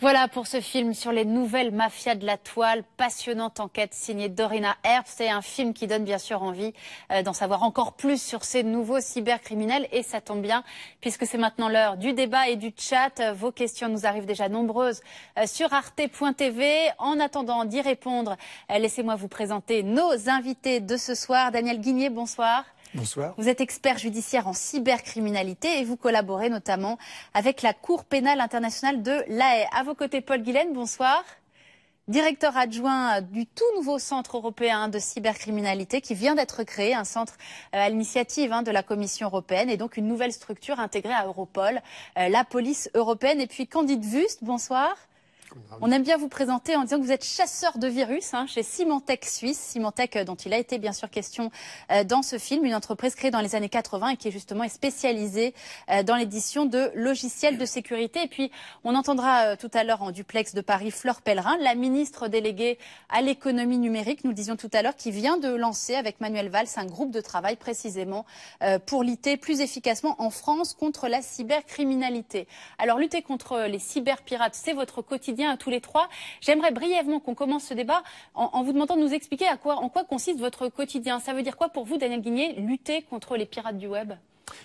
Voilà pour ce film sur les nouvelles mafias de la toile. Passionnante enquête signée Dorina Herbst. C'est un film qui donne bien sûr envie d'en savoir encore plus sur ces nouveaux cybercriminels. Et ça tombe bien puisque c'est maintenant l'heure du débat et du chat. Vos questions nous arrivent déjà nombreuses sur arte.tv. En attendant d'y répondre, laissez-moi vous présenter nos invités de ce soir. Daniel Guigné, bonsoir. Bonsoir. Vous êtes expert judiciaire en cybercriminalité et vous collaborez notamment avec la Cour pénale internationale de La Haye. À vos côtés, Paul Guillaine, bonsoir. Directeur adjoint du tout nouveau centre européen de cybercriminalité qui vient d'être créé, un centre à l'initiative de la Commission européenne et donc une nouvelle structure intégrée à Europol, la police européenne. Et puis Candide Wüst, bonsoir. On aime bien vous présenter en disant que vous êtes chasseur de virus chez Symantec Suisse, Symantec dont il a été bien sûr question dans ce film, une entreprise créée dans les années 80 et qui est justement spécialisée dans l'édition de logiciels de sécurité. Et puis on entendra tout à l'heure en duplex de Paris Fleur Pellerin, la ministre déléguée à l'économie numérique, nous le disions tout à l'heure, qui vient de lancer avec Manuel Valls un groupe de travail précisément pour lutter plus efficacement en France contre la cybercriminalité. Alors lutter contre les cyberpirates, c'est votre quotidien à tous les trois. J'aimerais brièvement qu'on commence ce débat en vous demandant de nous expliquer en quoi consiste votre quotidien. Ça veut dire quoi pour vous, Daniel Guigné, lutter contre les pirates du web?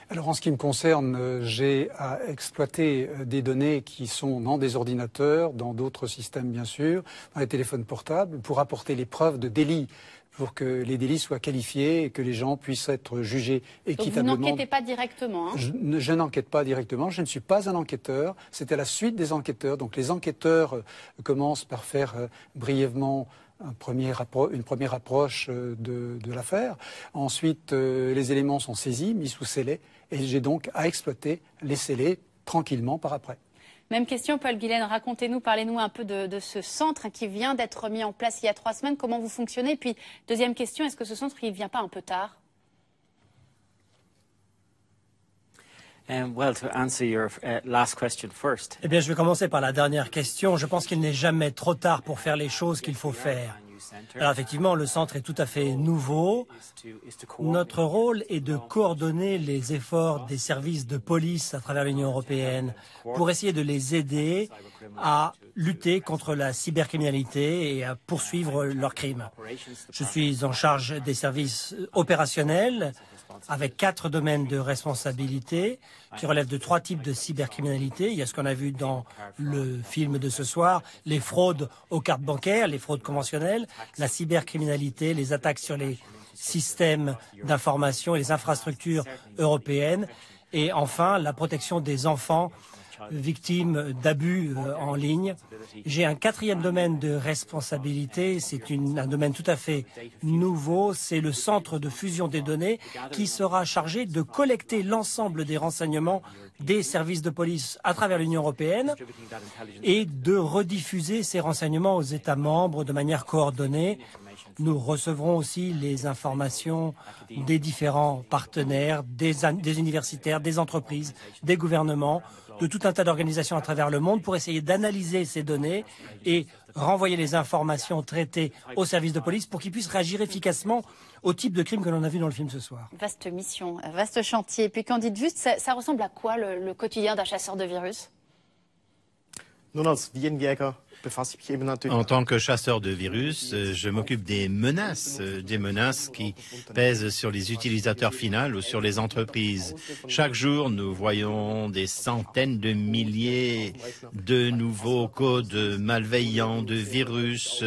Alors en ce qui me concerne, j'ai à exploiter des données qui sont dans des ordinateurs, dans d'autres systèmes bien sûr, dans les téléphones portables, pour apporter les preuves de délit, pour que les délits soient qualifiés et que les gens puissent être jugés équitablement. Donc vous n'enquêtez pas directement Je n'enquête pas directement, je ne suis pas un enquêteur, c'est à la suite des enquêteurs. Donc les enquêteurs commencent par faire brièvement une première approche de l'affaire. Ensuite, les éléments sont saisis, mis sous scellé, et j'ai donc à exploiter les scellés tranquillement par après. Même question, Paul Guillaine, racontez-nous, parlez-nous un peu de ce centre qui vient d'être mis en place il y a 3 semaines. Comment vous fonctionnez? Et puis, deuxième question, est-ce que ce centre, il ne vient pas un peu tard? Well, to answer your last question first. Eh bien, je vais commencer par la dernière question. Je pense qu'il n'est jamais trop tard pour faire les choses qu'il faut faire. Alors effectivement, le centre est tout à fait nouveau. Notre rôle est de coordonner les efforts des services de police à travers l'Union européenne pour essayer de les aider à lutter contre la cybercriminalité et à poursuivre leurs crimes. Je suis en charge des services opérationnels avec 4 domaines de responsabilité qui relèvent de 3 types de cybercriminalité. Il y a ce qu'on a vu dans le film de ce soir, les fraudes aux cartes bancaires, les fraudes conventionnelles, la cybercriminalité, les attaques sur les systèmes d'information et les infrastructures européennes, et enfin la protection des enfants victimes d'abus en ligne. J'ai un 4e domaine de responsabilité, c'est un domaine tout à fait nouveau, c'est le centre de fusion des données qui sera chargé de collecter l'ensemble des renseignements des services de police à travers l'Union européenne et de rediffuser ces renseignements aux États membres de manière coordonnée. Nous recevrons aussi les informations des différents partenaires, des universitaires, des entreprises, des gouvernements, de tout un tas d'organisations à travers le monde pour essayer d'analyser ces données et renvoyer les informations traitées aux services de police pour qu'ils puissent réagir efficacement au type de crime que l'on a vu dans le film ce soir. Vaste mission, vaste chantier. Et puis Candide Wüst, ça ressemble à quoi le quotidien d'un chasseur de virus? En tant que chasseur de virus, je m'occupe des menaces qui pèsent sur les utilisateurs finaux ou sur les entreprises. Chaque jour, nous voyons des centaines de milliers de nouveaux codes malveillants, de virus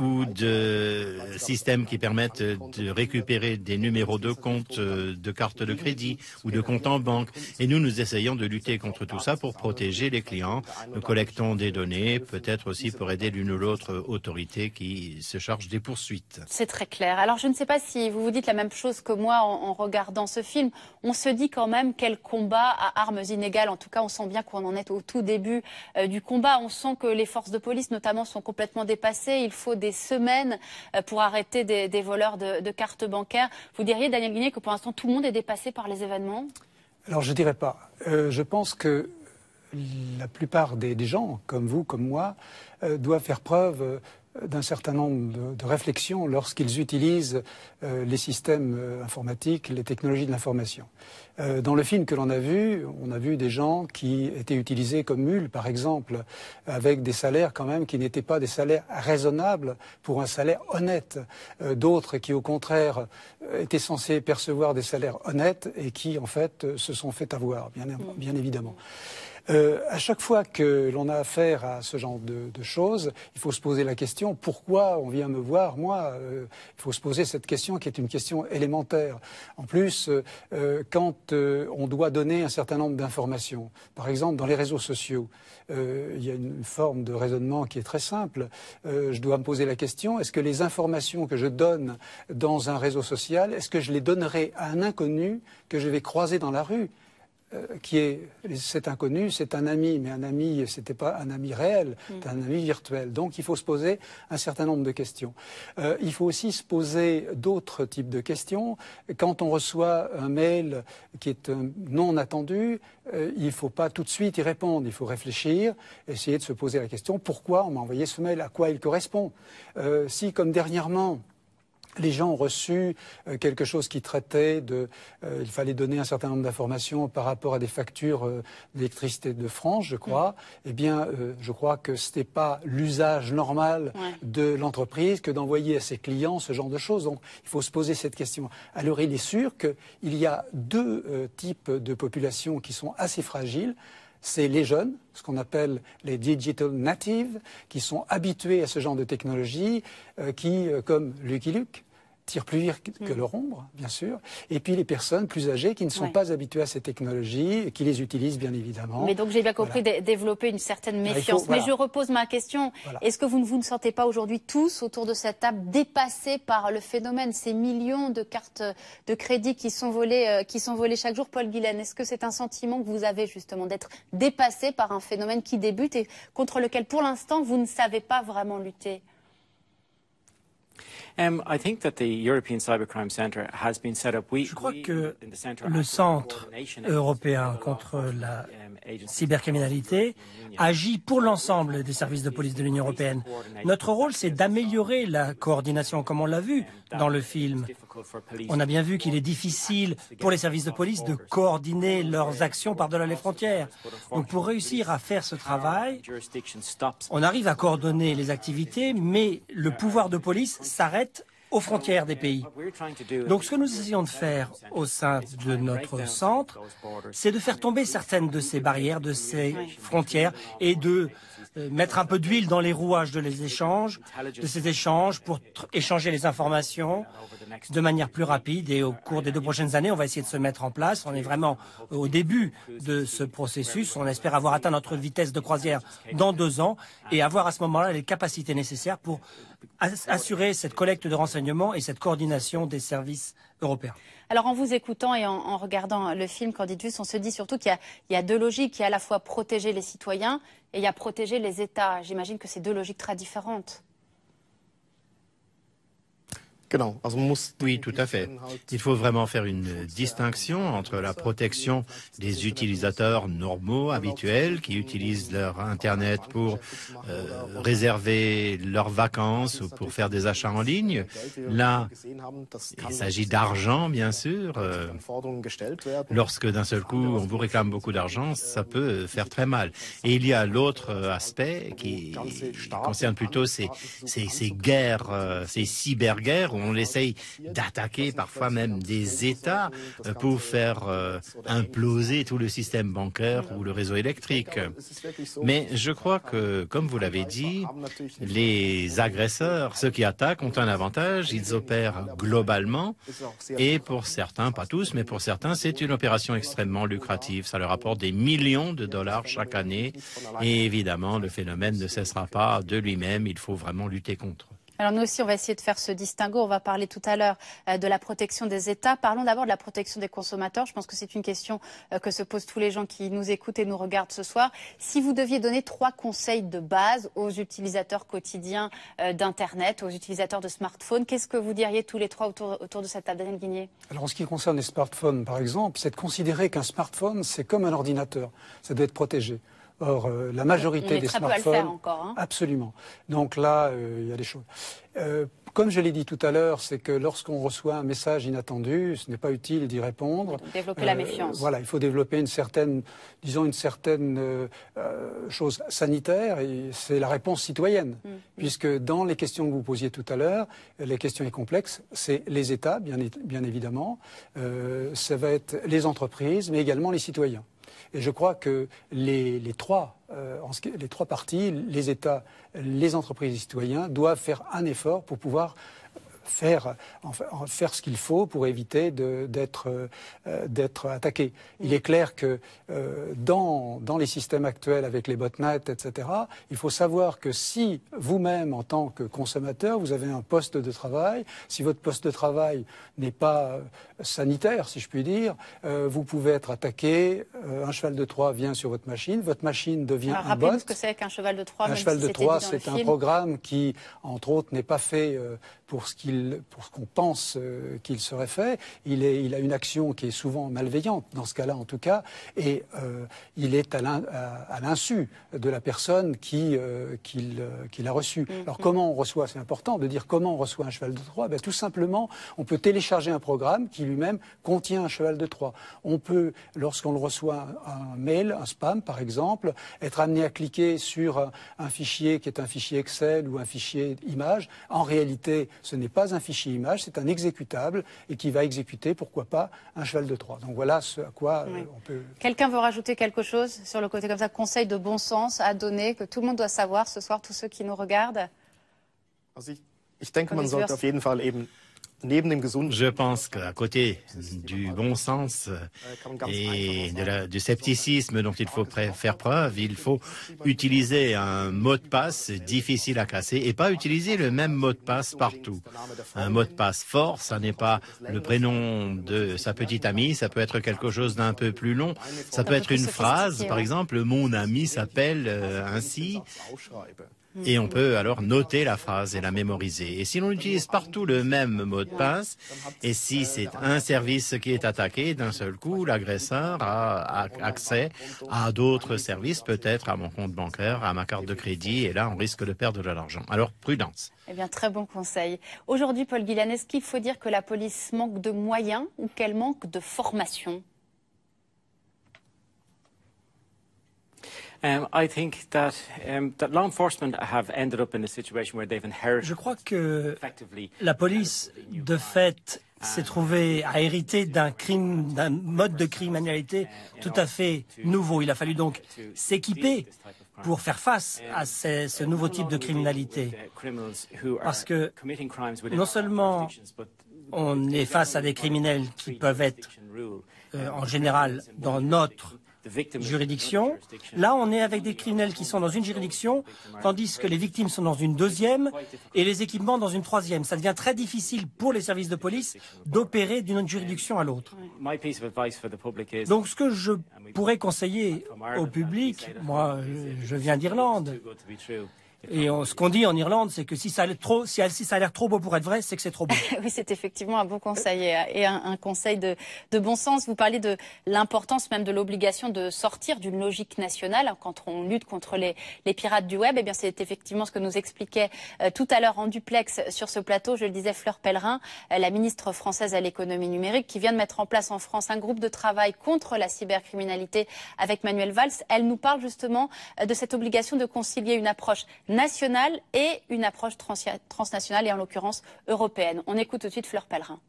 ou de systèmes qui permettent de récupérer des numéros de compte, de cartes de crédit ou de comptes en banque. Et nous essayons de lutter contre tout ça pour protéger les clients. Nous collectons des données, peut-être aussi pour aider l'une ou l'autre autorité qui se charge des poursuites. C'est très clair. Alors je ne sais pas si vous vous dites la même chose que moi en regardant ce film. On se dit quand même quel combat à armes inégales. En tout cas, on sent bien qu'on en est au tout début du combat. On sent que les forces de police notamment sont complètement dépassées. Il faut des semaines pour arrêter des voleurs de cartes bancaires. Vous diriez, Daniel Guigné, que pour l'instant, tout le monde est dépassé par les événements? Alors, je ne dirais pas. Je pense que la plupart des gens, comme vous, comme moi, doivent faire preuve d'un certain nombre de réflexions lorsqu'ils utilisent les systèmes informatiques, les technologies de l'information. Dans le film que l'on a vu des gens qui étaient utilisés comme mules, par exemple, avec des salaires quand même qui n'étaient pas des salaires raisonnables pour un salaire honnête. D'autres qui, au contraire, étaient censés percevoir des salaires honnêtes et qui, en fait, se sont fait avoir, bien évidemment. À chaque fois que l'on a affaire à ce genre de choses, il faut se poser la question pourquoi on vient me voir, moi. Il faut se poser cette question qui est une question élémentaire. En plus, quand on doit donner un certain nombre d'informations, par exemple dans les réseaux sociaux, il y a une forme de raisonnement qui est très simple. Je dois me poser la question, est-ce que les informations que je donne dans un réseau social, est-ce que je les donnerai à un inconnu que je vais croiser dans la rue ? Cet inconnu, c'est un ami, mais un ami, c'était pas un ami réel, c'est un ami virtuel. Donc il faut se poser un certain nombre de questions. Il faut aussi se poser d'autres types de questions. Quand on reçoit un mail qui est non attendu, il ne faut pas tout de suite y répondre. Il faut réfléchir, essayer de se poser la question pourquoi on m'a envoyé ce mail, à quoi il correspond. Si, comme dernièrement, les gens ont reçu quelque chose qui traitait il fallait donner un certain nombre d'informations par rapport à des factures d'électricité de France, je crois. Eh bien, je crois que ce n'était pas l'usage normal de l'entreprise que d'envoyer à ses clients ce genre de choses. Donc, il faut se poser cette question. Alors, il est sûr qu'il y a deux types de populations qui sont assez fragiles. C'est les jeunes, ce qu'on appelle les digital natives, qui sont habitués à ce genre de technologie, qui, comme Lucky Luke, tirent plus vite que leur ombre, bien sûr. Et puis les personnes plus âgées qui ne sont pas habituées à ces technologies et qui les utilisent, bien évidemment. Mais donc j'ai bien compris, développer une certaine méfiance. Mais je repose ma question. Est-ce que vous ne sentez pas aujourd'hui tous, autour de cette table, dépassés par le phénomène, ces millions de cartes de crédit qui sont volées chaque jour? Paul Guilen, est-ce que c'est un sentiment que vous avez justement d'être dépassé par un phénomène qui débute et contre lequel, pour l'instant, vous ne savez pas vraiment lutter? Je crois que le Centre européen contre la cybercriminalité agit pour l'ensemble des services de police de l'Union européenne. Notre rôle, c'est d'améliorer la coordination, comme on l'a vu dans le film. On a bien vu qu'il est difficile pour les services de police de coordonner leurs actions par-delà les frontières. Donc pour réussir à faire ce travail, on arrive à coordonner les activités, mais le pouvoir de police s'arrête aux frontières des pays. Donc ce que nous essayons de faire au sein de notre centre, c'est de faire tomber certaines de ces barrières, de ces frontières et de mettre un peu d'huile dans les rouages de ces échanges pour échanger les informations de manière plus rapide. Et au cours des 2 prochaines années, on va essayer de se mettre en place. On est vraiment au début de ce processus. On espère avoir atteint notre vitesse de croisière dans 2 ans et avoir à ce moment-là les capacités nécessaires pour assurer cette collecte de renseignements et cette coordination des services européens. Alors en vous écoutant et en regardant le film Candidus, on se dit surtout qu'il y a 2 logiques. Il y a à la fois protéger les citoyens et il y a protéger les États. J'imagine que c'est 2 logiques très différentes. Oui, tout à fait. Il faut vraiment faire une distinction entre la protection des utilisateurs normaux, habituels, qui utilisent leur Internet pour réserver leurs vacances ou pour faire des achats en ligne. Là, il s'agit d'argent, bien sûr. Lorsque d'un seul coup, on vous réclame beaucoup d'argent, ça peut faire très mal. Et il y a l'autre aspect qui concerne plutôt ces guerres, ces cyberguerres, on essaye d'attaquer parfois même des États pour faire imploser tout le système bancaire ou le réseau électrique. Mais je crois que, comme vous l'avez dit, les agresseurs, ceux qui attaquent, ont un avantage. Ils opèrent globalement et pour certains, pas tous, mais pour certains, c'est une opération extrêmement lucrative. Ça leur apporte des millions de dollars chaque année et évidemment, le phénomène ne cessera pas de lui-même. Il faut vraiment lutter contre. Alors nous aussi, on va essayer de faire ce distinguo. On va parler tout à l'heure de la protection des États. Parlons d'abord de la protection des consommateurs. Je pense que c'est une question que se posent tous les gens qui nous écoutent et nous regardent ce soir. Si vous deviez donner 3 conseils de base aux utilisateurs quotidiens d'Internet, aux utilisateurs de smartphones, qu'est-ce que vous diriez tous les 3 autour de cette table? Daniel Guigné. Alors en ce qui concerne les smartphones, par exemple, c'est de considérer qu'un smartphone, c'est comme un ordinateur. Ça doit être protégé. Or, la majorité des smartphones... On est très peu à le faire encore. Hein. Absolument. Donc là, il y a des choses. Comme je l'ai dit tout à l'heure, c'est que lorsqu'on reçoit un message inattendu, ce n'est pas utile d'y répondre. Développer la méfiance. Voilà, il faut développer une certaine, disons, une certaine chose sanitaire, et c'est la réponse citoyenne. Puisque dans les questions que vous posiez tout à l'heure, les questions complexes, c'est les États, bien évidemment, ça va être les entreprises, mais également les citoyens. Et je crois que les trois parties, les États, les entreprises et les citoyens, doivent faire un effort pour pouvoir faire ce qu'il faut pour éviter d'être attaqué. Il est clair que dans les systèmes actuels avec les botnets, etc., il faut savoir que si vous-même, en tant que consommateur, vous avez un poste de travail, si votre poste de travail n'est pas sanitaire, si je puis dire, vous pouvez être attaqué, un cheval de Troie vient sur votre machine devient un bot. Rappelez-nous ce que c'est qu'un cheval de Troie. Un cheval de Troie, c'est un programme qui, entre autres, n'est pas fait pour ce qu'on pense qu'il serait fait. Il a une action qui est souvent malveillante, dans ce cas-là en tout cas, et il est à l'insu de la personne qui l'a reçu. Alors comment on reçoit, c'est important de dire comment on reçoit un cheval de Troie. Ben, tout simplement, on peut télécharger un programme qui lui-même contient un cheval de Troie. On peut, lorsqu'on le reçoit un mail, un spam par exemple, être amené à cliquer sur un fichier qui est un fichier Excel ou un fichier image. En réalité, ce n'est pas un fichier image, c'est un exécutable et qui va exécuter, pourquoi pas, un cheval de Troie. Donc voilà ce à quoi on peut... Quelqu'un veut rajouter quelque chose sur le côté comme ça, conseil de bon sens à donner, que tout le monde doit savoir ce soir, tous ceux qui nous regardent? Ich denke, man sollte auf jeden Fall eben Je pense qu'à côté du bon sens et du scepticisme dont il faut faire preuve, il faut utiliser un mot de passe difficile à casser et pas utiliser le même mot de passe partout. Un mot de passe fort, ça n'est pas le prénom de sa petite amie, ça peut être quelque chose d'un peu plus long, ça peut être une phrase, par exemple, mon ami s'appelle ainsi. Et on peut alors noter la phrase et la mémoriser. Et si l'on utilise partout le même mot de passe, et si c'est un service qui est attaqué, d'un seul coup, l'agresseur a accès à d'autres services, peut-être à mon compte bancaire, à ma carte de crédit, et là, on risque de perdre de l'argent. Alors, prudence. Eh bien, très bon conseil. Aujourd'hui, Paul Gillen, est-ce qu'il faut dire que la police manque de moyens ou qu'elle manque de formation ? Je crois que la police, de fait, s'est trouvée à hériter d'un mode de criminalité tout à fait nouveau. Il a fallu donc s'équiper pour faire face à ce nouveau type de criminalité. Parce que non seulement on est face à des criminels qui peuvent être en général dans notre juridiction. Là, on est avec des criminels qui sont dans une juridiction, tandis que les victimes sont dans une deuxième et les équipements dans une troisième. Ça devient très difficile pour les services de police d'opérer d'une juridiction à l'autre. Donc, ce que je pourrais conseiller au public, moi, je viens d'Irlande, et ce qu'on dit en Irlande, c'est que si ça a l'air trop beau pour être vrai, c'est que c'est trop beau. Oui, c'est effectivement un bon conseil et un conseil de bon sens. Vous parlez de l'importance même de l'obligation de sortir d'une logique nationale quand on lutte contre les pirates du web. Eh bien, c'est effectivement ce que nous expliquait tout à l'heure en duplex sur ce plateau, je le disais, Fleur Pellerin, la ministre française à l'économie numérique, qui vient de mettre en place en France un groupe de travail contre la cybercriminalité avec Manuel Valls. Elle nous parle justement de cette obligation de concilier une approche nationale et une approche transnationale et en l'occurrence européenne. On écoute tout de suite Fleur Pellerin.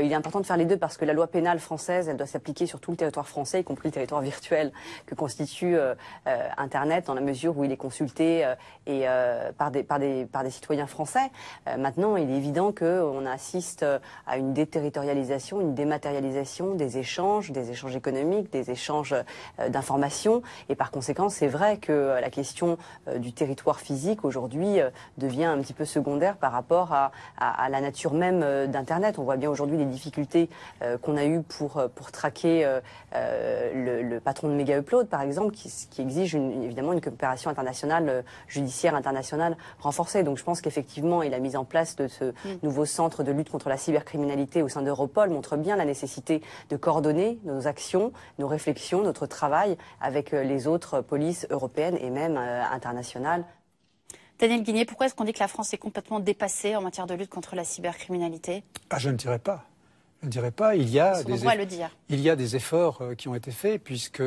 Il est important de faire les deux parce que la loi pénale française, elle doit s'appliquer sur tout le territoire français, y compris le territoire virtuel que constitue Internet, dans la mesure où il est consulté par des citoyens français. Maintenant, il est évident qu'on assiste à une déterritorialisation, une dématérialisation des échanges économiques, des échanges d'informations. Et par conséquent, c'est vrai que la question du territoire physique aujourd'hui devient un petit peu secondaire par rapport à la nature même d'Internet. On voit bien aujourd'hui des difficultés qu'on a eues pour traquer le patron de Mega Upload, par exemple, qui exige évidemment une coopération internationale, judiciaire internationale renforcée. Donc je pense qu'effectivement, et la mise en place de ce nouveau centre de lutte contre la cybercriminalité au sein d'Europol montre bien la nécessité de coordonner nos actions, nos réflexions, notre travail avec les autres polices européennes et même internationales. Daniel Guigné, pourquoi est-ce qu'on dit que la France est complètement dépassée en matière de lutte contre la cybercriminalité? Je ne dirais pas. Je ne dirais pas. Il y a des efforts qui ont été faits, puisque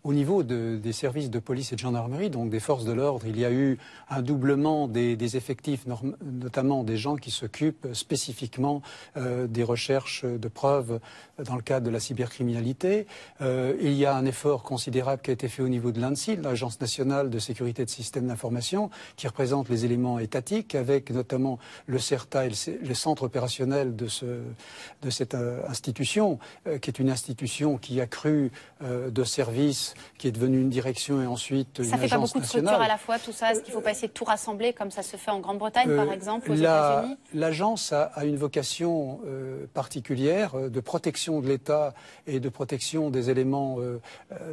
au niveau des services de police et de gendarmerie, donc des forces de l'ordre, il y a eu un doublement des effectifs, notamment des gens qui s'occupent spécifiquement des recherches de preuves dans le cadre de la cybercriminalité. Il y a un effort considérable qui a été fait au niveau de l'ANSSI, l'Agence nationale de sécurité de systèmes d'information, qui représente les éléments étatiques, avec notamment le CERTA et le centre opérationnel de cette institution, qui est une institution qui a cru de services, qui est devenue une direction et ensuite une agence nationale. Ça fait pas beaucoup de structures à la fois, tout ça? Est-ce qu'il ne faut pas essayer de tout rassembler comme ça se fait en Grande-Bretagne, par exemple, aux États-Unis? L'agence a une vocation particulière de protection de l'État et de protection des éléments,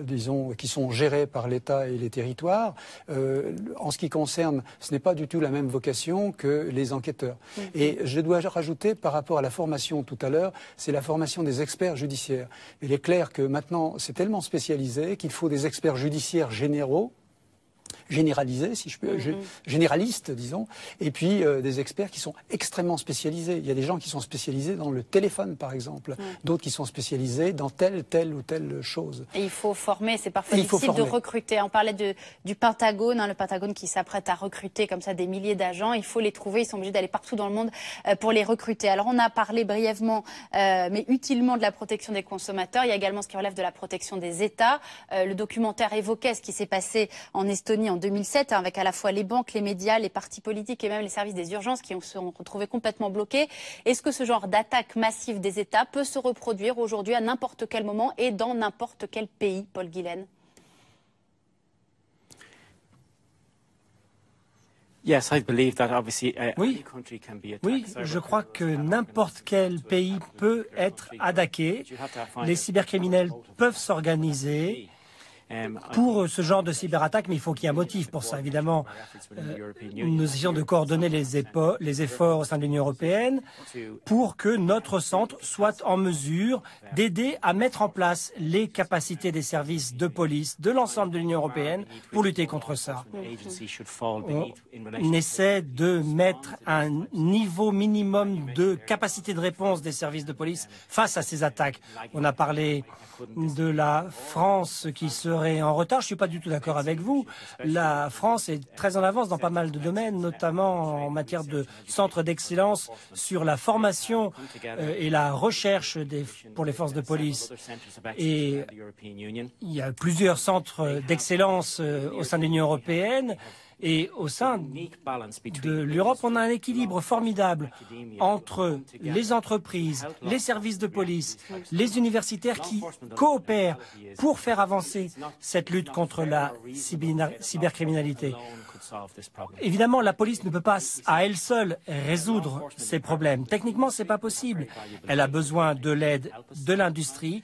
disons, qui sont gérés par l'État et les territoires. En ce qui concerne, ce n'est pas du tout la même vocation que les enquêteurs. Et je dois rajouter, par rapport à la formation tout à l'heure, c'est la formation des experts judiciaires. Il est clair que maintenant, c'est tellement spécialisé qu'il faut des experts judiciaires généralisés, si je peux, généralistes, disons, et puis des experts qui sont extrêmement spécialisés. Il y a des gens qui sont spécialisés dans le téléphone, par exemple, d'autres qui sont spécialisés dans telle ou telle chose. Et il faut former, c'est parfois difficile de recruter. On parlait du Pentagone, le Pentagone qui s'apprête à recruter comme ça des milliers d'agents. Il faut les trouver, ils sont obligés d'aller partout dans le monde pour les recruter. Alors on a parlé brièvement, mais utilement, de la protection des consommateurs. Il y a également ce qui relève de la protection des États. Le documentaire évoquait ce qui s'est passé en Estonie en 2007, avec à la fois les banques, les médias, les partis politiques et même les services des urgences qui se sont retrouvés complètement bloqués. Est-ce que ce genre d'attaque massive des États peut se reproduire aujourd'hui à n'importe quel moment et dans n'importe quel pays, Paul Guillaine? Oui, je crois que n'importe quel pays peut être attaqué. Les cybercriminels peuvent s'organiser pour ce genre de cyberattaque, mais il faut qu'il y ait un motif pour ça. Évidemment, nous essayons de coordonner les efforts au sein de l'Union européenne pour que notre centre soit en mesure d'aider à mettre en place les capacités des services de police de l'ensemble de l'Union européenne pour lutter contre ça. On essaie de mettre un niveau minimum de capacité de réponse des services de police face à ces attaques. On a parlé de la France qui serait en retard. Je ne suis pas du tout d'accord avec vous. La France est très en avance dans pas mal de domaines, notamment en matière de centres d'excellence sur la formation et la recherche pour les forces de police. Et il y a plusieurs centres d'excellence au sein de l'Union européenne. Et au sein de l'Europe, on a un équilibre formidable entre les entreprises, les services de police, les universitaires qui coopèrent pour faire avancer cette lutte contre la cybercriminalité. Évidemment, la police ne peut pas à elle seule résoudre ces problèmes. Techniquement, ce n'est pas possible. Elle a besoin de l'aide de l'industrie,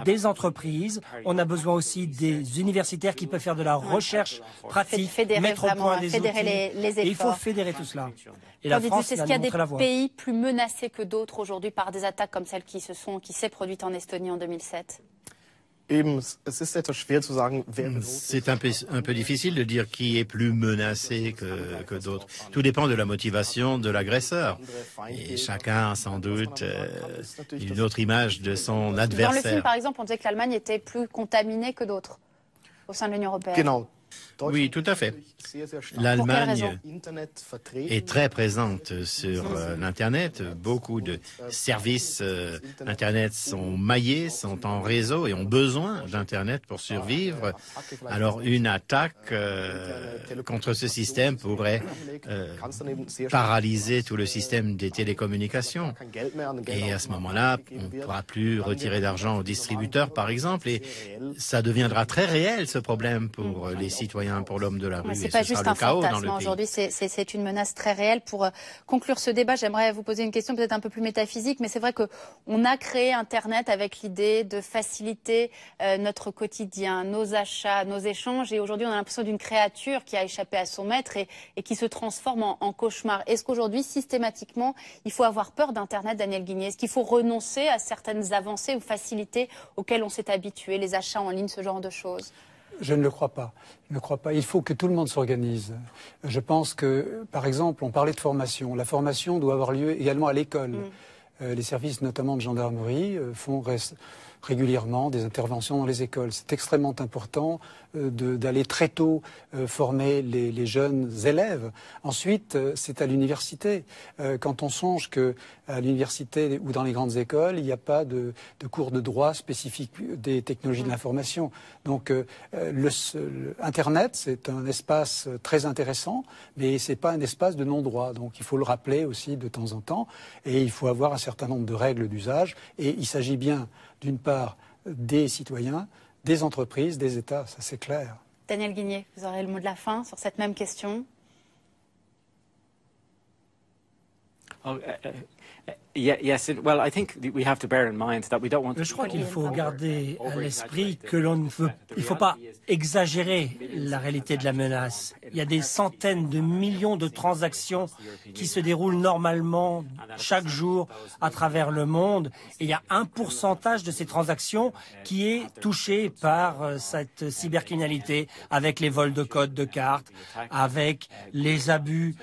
des entreprises. On a besoin aussi des universitaires qui peuvent faire de la recherche pratique, mettre au point des outils. Les et il faut fédérer tout cela. Et la France est-ce qu'il y a des pays plus menacés que d'autres aujourd'hui par des attaques comme celle qui s'est produite en Estonie en 2007? C'est un peu difficile de dire qui est plus menacé que d'autres. Tout dépend de la motivation de l'agresseur. Et chacun a sans doute une autre image de son adversaire. Dans le film, par exemple, on disait que l'Allemagne était plus contaminée que d'autres au sein de l'Union européenne. Oui, tout à fait. L'Allemagne est très présente sur l'Internet. Beaucoup de services Internet sont maillés, sont en réseau et ont besoin d'Internet pour survivre. Alors, une attaque contre ce système pourrait paralyser tout le système des télécommunications. Et à ce moment-là, on ne pourra plus retirer d'argent aux distributeurs, par exemple. Et ça deviendra très réel, ce problème, pour les citoyens rien pour l'homme de la rue. C'est pas juste un fantasme. Aujourd'hui, c'est une menace très réelle. Pour conclure ce débat, j'aimerais vous poser une question peut-être un peu plus métaphysique, mais c'est vrai qu'on a créé Internet avec l'idée de faciliter notre quotidien, nos achats, nos échanges. Et aujourd'hui, on a l'impression d'une créature qui a échappé à son maître et qui se transforme en cauchemar. Est-ce qu'aujourd'hui, systématiquement, il faut avoir peur d'Internet, Daniel Guigné? Est-ce qu'il faut renoncer à certaines avancées ou facilités auxquelles on s'est habitué, les achats en ligne, ce genre de choses? Je ne le crois pas. Je ne le crois pas. Il faut que tout le monde s'organise. Je pense que, par exemple, on parlait de formation. La formation doit avoir lieu également à l'école. Les services, notamment de gendarmerie, font régulièrement des interventions dans les écoles. C'est extrêmement important d'aller très tôt former les jeunes élèves. Ensuite, c'est à l'université. Quand on songe qu'à l'université ou dans les grandes écoles, il n'y a pas de cours de droit spécifiques des technologies de l'information. Donc, Internet, c'est un espace très intéressant, mais ce n'est pas un espace de non-droit. Donc, il faut le rappeler aussi de temps en temps. Et il faut avoir un certain nombre de règles d'usage. Et il s'agit bien, d'une part, des citoyens, des entreprises, des États, ça c'est clair. Daniel Guigné, vous aurez le mot de la fin sur cette même question. Je crois qu'il faut garder à l'esprit que il ne faut pas exagérer la réalité de la menace. Il y a des centaines de millions de transactions qui se déroulent normalement chaque jour à travers le monde. Et il y a un pourcentage de ces transactions qui est touché par cette cybercriminalité, avec les vols de codes de cartes, avec les abus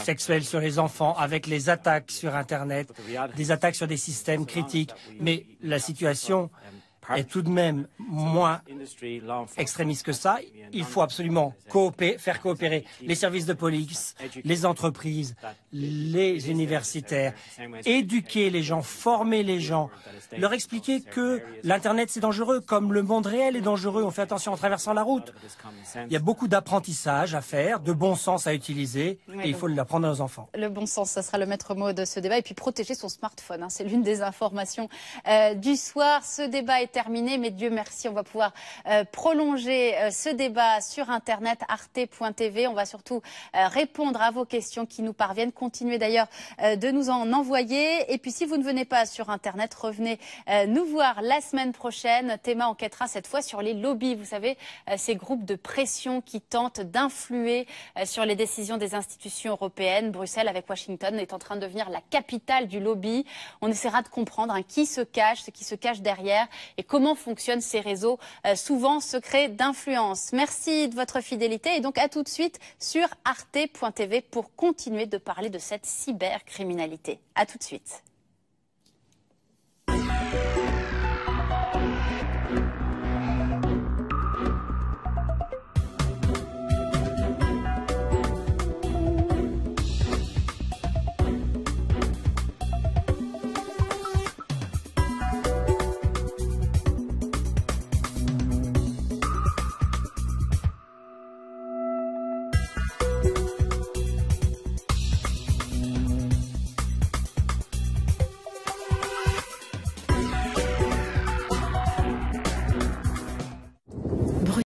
sexuels sur les enfants, avec les attaques sur Internet, des attaques sur des systèmes critiques. Mais la situation est tout de même moins extrémiste que ça. Il faut absolument faire coopérer les services de police, les entreprises, les universitaires, éduquer les gens, former les gens, leur expliquer que l'Internet c'est dangereux, comme le monde réel est dangereux, on fait attention en traversant la route. Il y a beaucoup d'apprentissage à faire, de bon sens à utiliser, et il faut l'apprendre à nos enfants. Le bon sens, ça sera le maître mot de ce débat. Et puis protéger son smartphone, c'est l'une des informations du soir. Ce débat est terminé, mais Dieu merci, on va pouvoir prolonger ce débat sur Internet, arte.tv. On va surtout répondre à vos questions qui nous parviennent. Continuez d'ailleurs de nous en envoyer. Et puis si vous ne venez pas sur Internet, revenez nous voir la semaine prochaine. Théma enquêtera cette fois sur les lobbies. Vous savez, ces groupes de pression qui tentent d'influer sur les décisions des institutions européennes. Bruxelles, avec Washington, est en train de devenir la capitale du lobby. On essaiera de comprendre qui se cache, ce qui se cache derrière et comment fonctionnent ces réseaux souvent secrets d'influence. Merci de votre fidélité et donc à tout de suite sur arte.tv pour continuer de parler de cette cybercriminalité. À tout de suite.